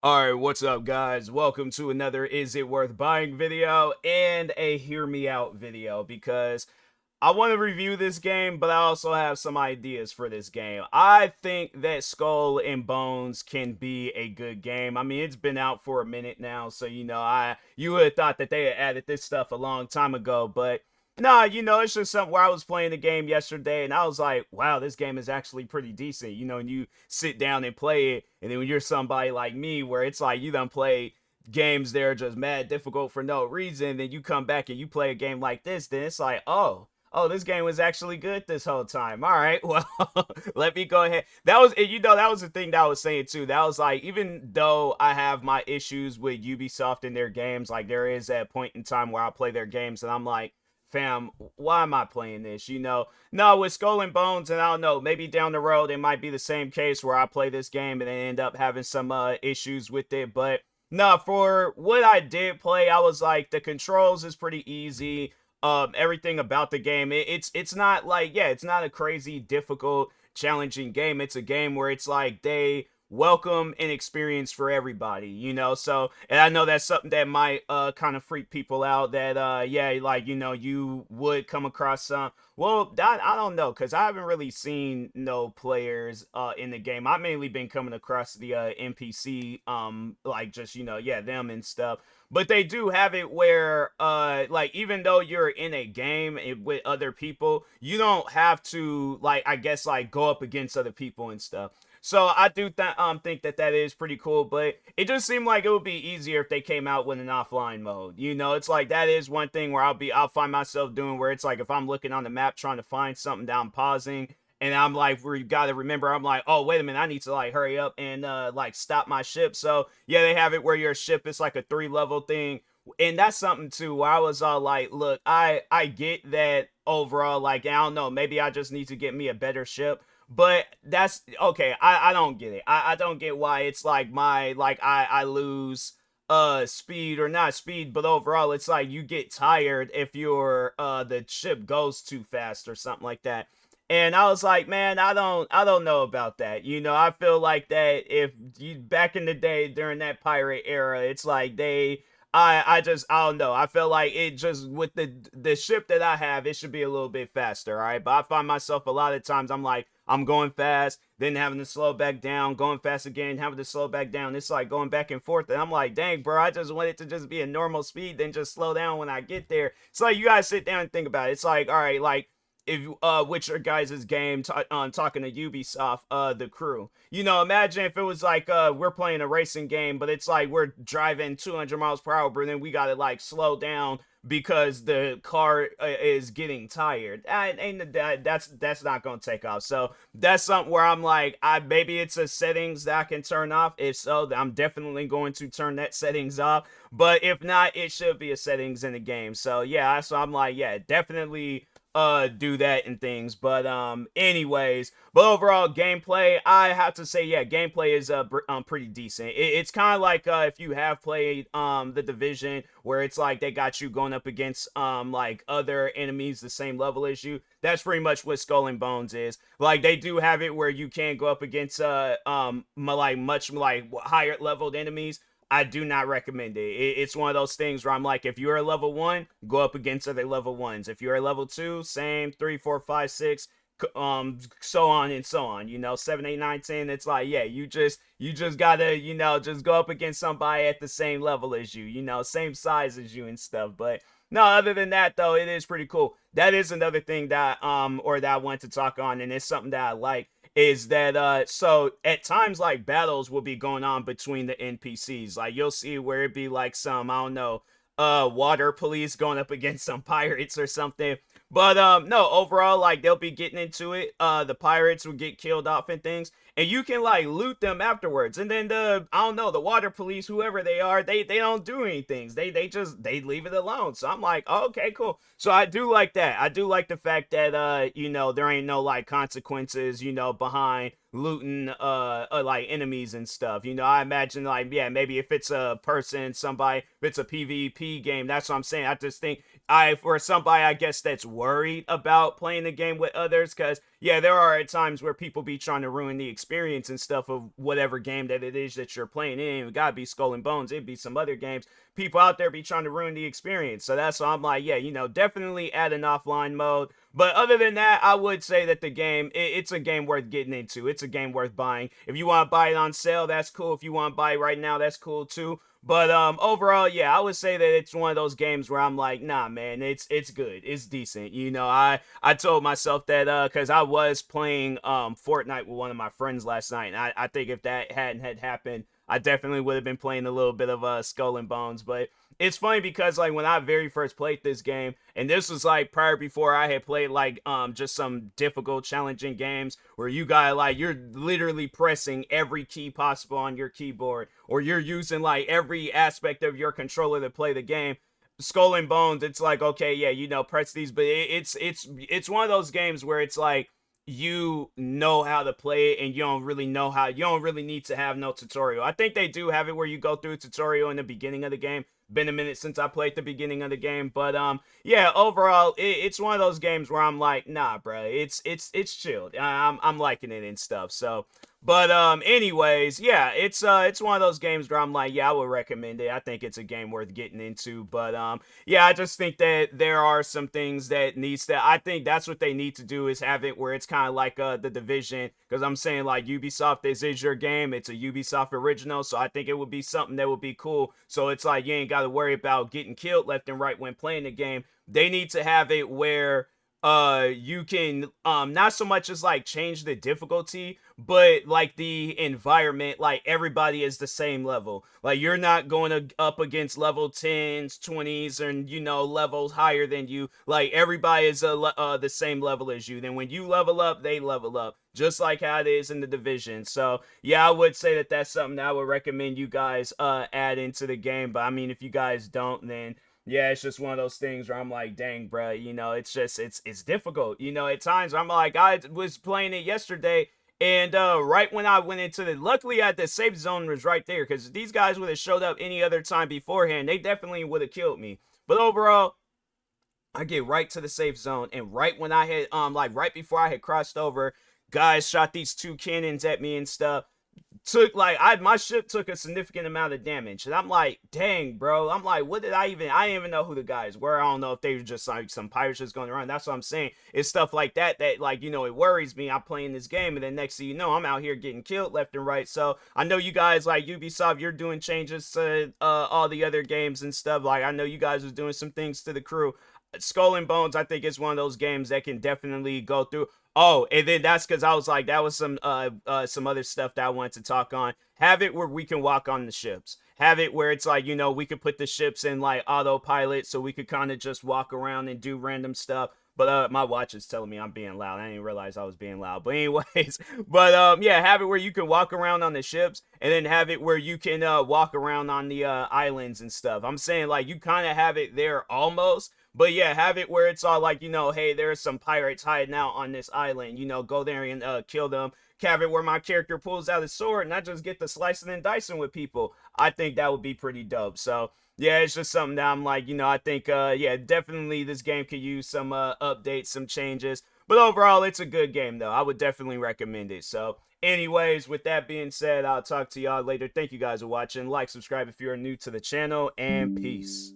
Alright, what's up guys? Welcome to another Is It Worth Buying video and a Hear Me Out video because I want to review this game, but I also have some ideas for this game. I think that Skull and Bones can be a good game. I mean, it's been out for a minute now, so you would have thought that they had added this stuff a long time ago, but nah, it's just something where I was playing the game yesterday and I was like, wow, this game is actually pretty decent. And you sit down and play it, and then when you're somebody like me where it's like you done play games that are just mad difficult for no reason, then you come back and you play a game like this, then it's like, oh, this game was actually good this whole time. All right, well, let me go ahead. That was the thing that I was saying too. That was like, even though I have my issues with Ubisoft and their games, like there is that point in time where I play their games and I'm like, fam, why am I playing this? No, with Skull and Bones, and I don't know, maybe down the road it might be the same case where I play this game and then end up having some issues with it. But no, for what I did play, I was like, the controls is pretty easy. Everything about the game, it's not like, yeah, it's not a crazy difficult challenging game. It's a game where it's like they welcome an experience for everybody, so, and I know that's something that might kind of freak people out, that yeah, like, you would come across some, well, I don't know, because I haven't really seen no players in the game. I've mainly been coming across the NPC, like, just, yeah, them and stuff. But they do have it where like, even though you're in a game with other people, you don't have to, like, I guess, like, go up against other people and stuff. So I do think that that is pretty cool, but it just seemed like it would be easier if they came out with an offline mode. It's like, that is one thing where I'll find myself doing, where it's like, if I'm looking on the map trying to find something that I'm pausing, and I'm like, where you gotta remember, I'm like, oh, wait a minute, I need to, like, hurry up and like, stop my ship. So yeah, they have it where your ship is like a 3-level thing, and that's something too where I was all like, look, I get that overall, like, I don't know, maybe I just need to get me a better ship, but that's okay. I don't get it. I don't get why it's like, I lose speed, or not speed, but overall it's like you get tired if your the ship goes too fast or something like that. And I was like, man, I don't know about that. I feel like that if you, back in the day during that pirate era, it's like I don't know. I feel like it just, with the ship that I have, it should be a little bit faster, all right? But I find myself a lot of times, I'm like, I'm going fast, then having to slow back down, going fast again, having to slow back down. It's like going back and forth. And I'm like, dang, bro, I just want it to just be a normal speed, then just slow down when I get there. It's like, you guys sit down and think about it. It's like, all right, like, if with your guys' game, talking to Ubisoft, the crew, imagine if it was like, we're playing a racing game, but it's like we're driving 200 miles per hour, but then we gotta, like, slow down because the car is getting tired. That's not gonna take off. So that's something where I'm like, I maybe it's a settings that I can turn off. If so, I'm definitely going to turn that settings off. But if not, it should be a settings in the game. So yeah, so I'm like, yeah, definitely do that and things. But anyways, but overall gameplay, I have to say, yeah, gameplay is pretty decent. It's kind of like, if you have played the Division, where it's like they got you going up against like other enemies the same level as you. That's pretty much what Skull and Bones is. Like, they do have it where you can go up against like much, like, higher leveled enemies. I do not recommend it. It's one of those things where I'm like, if you're a level 1, go up against other level 1s. If you're a level 2, same, 3, 4, 5, 6, so on and so on. 7, 8, 9, 10. It's like, yeah, you just gotta, just go up against somebody at the same level as you, same size as you and stuff. But no, other than that though, it is pretty cool. That is another thing that or that I want to talk on, and it's something that I like, is that so at times, like, battles will be going on between the NPCs. Like, you'll see where it be like some, I don't know, water police going up against some pirates or something. But no, overall, like, they'll be getting into it. The pirates will get killed off and things, and you can, like, loot them afterwards. And then the, I don't know, the water police, whoever they are, they don't do anything. They leave it alone. So I'm like, oh, okay, cool. So I do like that. I do like the fact that there ain't no, like, consequences, behind looting like enemies and stuff. You know, I imagine like, yeah, maybe if it's a person, somebody, if it's a PvP game, that's what I'm saying. I just think for somebody, I guess, that's worried about playing the game with others, because yeah, there are at times where people be trying to ruin the experience and stuff of whatever game that it is that you're playing. It ain't gotta be Skull and Bones, it'd be some other games. People out there be trying to ruin the experience. So that's why I'm like, yeah, you know, definitely add an offline mode. But other than that, I would say that the game, it's a game worth getting into. It's a game worth buying. If you want to buy it on sale, that's cool. If you want to buy it right now, that's cool too. But overall, yeah, I would say that it's one of those games where I'm like, nah, man, it's good, it's decent. You know, I told myself that because I was playing Fortnite with one of my friends last night, and I think if that hadn't had happened, I definitely would have been playing a little bit of Skull and Bones. But it's funny because like when I very first played this game, and this was like prior before I had played like just some difficult, challenging games where you got like you're literally pressing every key possible on your keyboard, or you're using like every aspect of your controller to play the game. Skull and Bones, it's like, okay, yeah, you know, press these, but it's one of those games where it's like you know how to play it and you don't really know how, you don't really need to have no tutorial. I think they do have it where you go through a tutorial in the beginning of the game. Been a minute since I played the beginning of the game, but yeah, overall it's one of those games where I'm like, nah, bro, it's chilled. I'm liking it and stuff. So but anyways, yeah, it's one of those games where I'm like, yeah, I would recommend it. I think it's a game worth getting into. But yeah, I just think that there are some things that needs to, I think that's what they need to do, is have it where it's kind of like the Division, because I'm saying like Ubisoft, this is your game, it's a Ubisoft original, so I think it would be something that would be cool. So it's like you ain't got to worry about getting killed left and right when playing the game. They need to have it where you can not so much as like change the difficulty, but like the environment, like everybody is the same level. Like you're not going up against level 10s, 20s, and you know, levels higher than you. Like everybody is the same level as you. Then when you level up, they level up, just like how it is in the Division. So yeah, I would say that that's something that I would recommend you guys add into the game. But I mean, if you guys don't, then yeah, it's just one of those things where I'm like, dang, bro, you know, it's just it's difficult. You know, at times I'm like, I was playing it yesterday, and right when I went into the, luckily the safe zone was right there, because these guys would have showed up any other time beforehand, they definitely would have killed me. But overall, I get right to the safe zone, and right when I had like right before I had crossed over, guys shot these two cannons at me and stuff. Took like my ship took a significant amount of damage, and I'm like, dang, bro. I'm like, what did I didn't even know who the guys were. I don't know if they were just like some pirates just going around. That's what I'm saying. It's stuff like that like, you know, it worries me. I'm playing this game, and then next thing you know, I'm out here getting killed left and right. So I know you guys like Ubisoft, you're doing changes to all the other games and stuff. Like I know you guys was doing some things to the crew. Skull and Bones, I think it's one of those games that can definitely go through. Oh, and then that's because I was like, that was some other stuff that I wanted to talk on. Have it where we can walk on the ships. Have it where it's like, you know, we could put the ships in like autopilot, so we could kind of just walk around and do random stuff. But my watch is telling me I'm being loud. I didn't realize I was being loud. But anyways, but yeah, have it where you can walk around on the ships, and then have it where you can walk around on the islands and stuff. I'm saying like you kind of have it there almost. But yeah, have it where it's all like, you know, hey, there's some pirates hiding out on this island. You know, go there and kill them. Have it where my character pulls out his sword and I just get to slicing and dicing with people. I think that would be pretty dope. So yeah, it's just something that I'm like, you know, I think yeah, definitely this game could use some updates, some changes. But overall, it's a good game though. I would definitely recommend it. So anyways, with that being said, I'll talk to y'all later. Thank you guys for watching. Like, subscribe if you're new to the channel, and peace.